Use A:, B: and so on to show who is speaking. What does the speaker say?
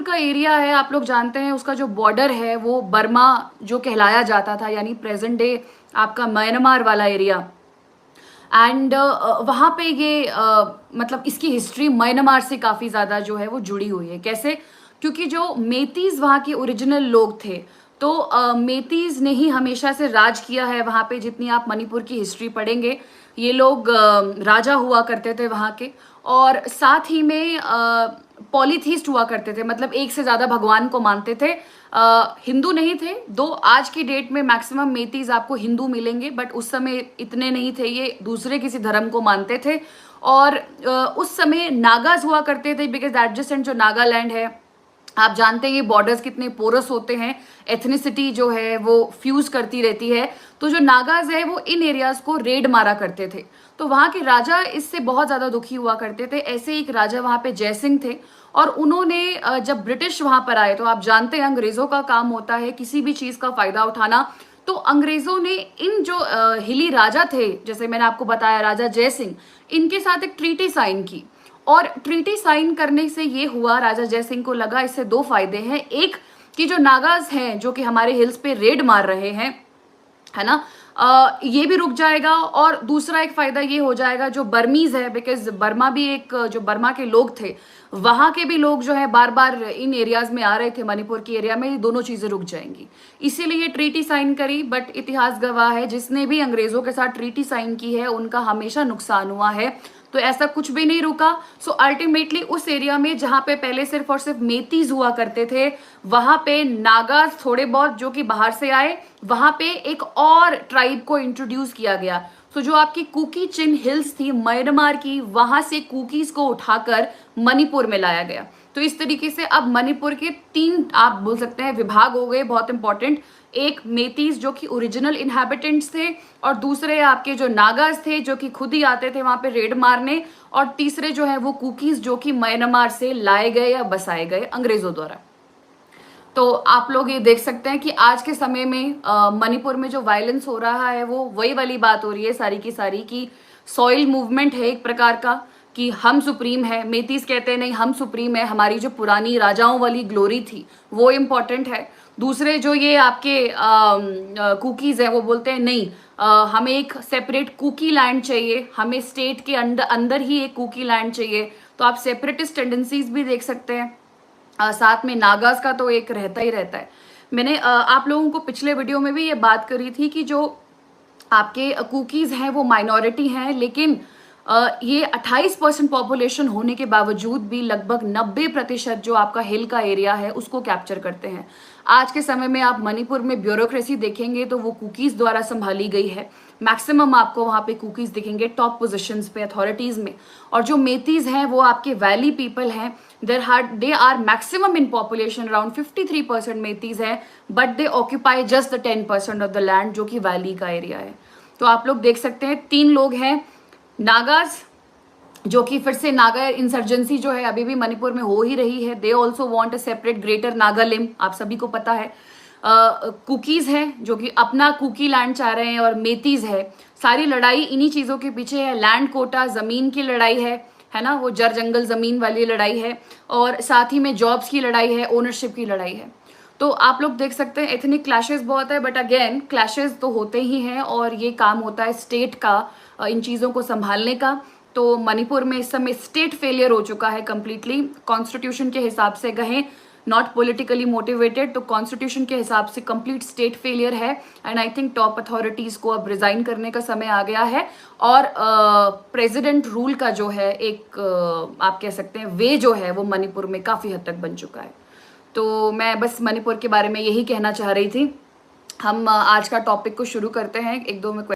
A: का एरिया है, आप लोग जानते हैं उसका जो बॉर्डर है वो बर्मा जो कहलाया जाता था, यानी प्रेजेंट डे आपका म्यांमार वाला एरिया। एंड वहाँ पे ये मतलब इसकी हिस्ट्री म्यांमार से काफ़ी ज़्यादा जो है वो जुड़ी हुई है। कैसे? क्योंकि जो मेतीज वहाँ के ओरिजिनल लोग थे, तो मेतीज ने ही हमेशा से राज किया है वहाँ पे। जितनी आप मणिपुर की हिस्ट्री पढ़ेंगे, ये लोग राजा हुआ करते थे वहाँ के, और साथ ही में पॉलीथीस्ट हुआ करते थे, मतलब एक से ज़्यादा भगवान को मानते थे। हिंदू नहीं थे, दो आज की डेट में मैक्सिमम मेतीज आपको हिंदू मिलेंगे, बट उस समय इतने नहीं थे, ये दूसरे किसी धर्म को मानते थे। और उस समय नागाज हुआ करते थे, बिकॉज एडजेसेंट जो नागालैंड है, आप जानते हैं ये बॉर्डर्स कितने पोरस होते हैं, एथनिसिटी जो है वो फ्यूज करती रहती है। तो जो नागाज है वो इन एरियाज को रेड मारा करते थे, तो वहाँ के राजा इससे बहुत ज़्यादा दुखी हुआ करते थे। ऐसे एक राजा वहाँ पे जयसिंह थे, और उन्होंने जब ब्रिटिश वहाँ पर आए, तो आप जानते हैं अंग्रेज़ों का काम होता है किसी भी चीज़ का फ़ायदा उठाना। तो अंग्रेज़ों ने इन जो हिली राजा थे, जैसे मैंने आपको बताया राजा जयसिंह, इनके साथ एक ट्रीटी साइन की। और ट्रीटी साइन करने से ये हुआ, राजा जयसिंह को लगा इससे दो फायदे हैं। एक कि जो नागाज हैं जो कि हमारे हिल्स पे रेड मार रहे हैं, है ना, ये भी रुक जाएगा। और दूसरा एक फायदा ये हो जाएगा जो बर्मीज है, बिकॉज बर्मा भी एक, जो बर्मा के लोग थे वहां के भी लोग जो है बार बार इन एरियाज में आ रहे थे, मणिपुर की एरिया में, ये दोनों चीजें रुक जाएंगी। इसीलिए ट्रीटी साइन करी। बट इतिहास गवाह है, जिसने भी अंग्रेजों के साथ ट्रीटी साइन की है उनका हमेशा नुकसान हुआ है। तो ऐसा कुछ भी नहीं रुका। सो अल्टीमेटली उस एरिया में जहां पे पहले सिर्फ और सिर्फ मेतीज हुआ करते थे, वहां पे नागाज थोड़े बहुत जो कि बाहर से आए, वहां पे एक और ट्राइब को इंट्रोड्यूस किया गया। तो जो आपकी कुकी चिन हिल्स थी म्यांमार की, वहां से कुकीज को उठाकर मणिपुर में लाया गया। तो इस तरीके से अब मणिपुर के तीन आप बोल सकते हैं विभाग हो गए बहुत इंपॉर्टेंट। एक मेतीज जो कि ओरिजिनल इनहैबिटेंट्स थे, और दूसरे आपके जो नागाज थे जो कि खुद ही आते थे वहां पे रेड मारने, और तीसरे जो है वो कुकीज जो कि म्यांमार से लाए गए या बसाए गए अंग्रेजों द्वारा। तो आप लोग ये देख सकते हैं कि आज के समय में मणिपुर में जो वायलेंस हो रहा है वो वही वाली बात हो रही है सारी की सारी, की सॉइल मूवमेंट है एक प्रकार का, कि हम सुप्रीम है। मेतीज कहते हैं नहीं हम सुप्रीम है, हमारी जो पुरानी राजाओं वाली ग्लोरी थी वो इम्पोर्टेंट है। दूसरे जो ये आपके कुकीज है वो बोलते हैं नहीं, हमें एक सेपरेट कुकी लैंड चाहिए, हमें स्टेट के अंदर ही एक कुकी लैंड चाहिए। तो आप सेपरेटिस्ट टेंडेंसीज भी देख सकते हैं। साथ में नागाज का तो एक रहता ही रहता है। मैंने आप लोगों को पिछले वीडियो में भी ये बात करी थी कि जो आपके कुकीज हैं वो माइनॉरिटी हैं, लेकिन ये 28% पॉपुलेशन होने के बावजूद भी लगभग 90% जो आपका हिल का एरिया है उसको कैप्चर करते हैं। आज के समय में आप मणिपुर में ब्यूरोक्रेसी देखेंगे तो वो कुकीज द्वारा संभाली गई है। मैक्सिमम आपको वहाँ पे कुकीज दिखेंगे टॉप पोजीशंस पे अथॉरिटीज में। और जो मेतीज हैं वो आपके वैली पीपल हैं, they are maximum in population, around 53% Meiteis है, but they occupy just the 10% of the land जो कि वैली का एरिया है। तो आप लोग देख सकते हैं तीन लोग हैं, नागाज जो कि फिर से नागा इंसर्जेंसी जो है अभी भी मणिपुर में हो ही रही है, they also want a separate greater Nagalim, आप सभी को पता है। कुकीज हैं जो कि अपना कुकी लैंड चाह रहे हैं, और मेतीज है, सारी लड़ाई इन्हीं चीजों के पीछे है। लैंड कोटा, जमीन की लड़ाई है ना, वो जर जंगल जमीन वाली लड़ाई है, और साथ ही में जॉब्स की लड़ाई है, ओनरशिप की लड़ाई है। तो आप लोग देख सकते हैं एथनिक क्लैशेस बहुत है, बट अगेन क्लैशेस तो होते ही हैं, और ये काम होता है स्टेट का इन चीज़ों को संभालने का। तो मणिपुर में इस समय स्टेट फेलियर हो चुका है कंप्लीटली। कॉन्स्टिट्यूशन के हिसाब से कहें, नॉट पॉलिटिकली मोटिवेटेड, तो कॉन्स्टिट्यूशन के हिसाब से कंप्लीट स्टेट फेलियर है। And I think top authorities को अब रिजाइन करने का समय आ गया है, और प्रेसिडेंट रूल का जो है एक आप कह सकते हैं वे जो है वो मणिपुर में काफ़ी हद तक बन चुका है। तो मैं बस मणिपुर के बारे में यही कहना चाह रही थी। हम आज का टॉपिक को शुरू करते हैं, एक दो में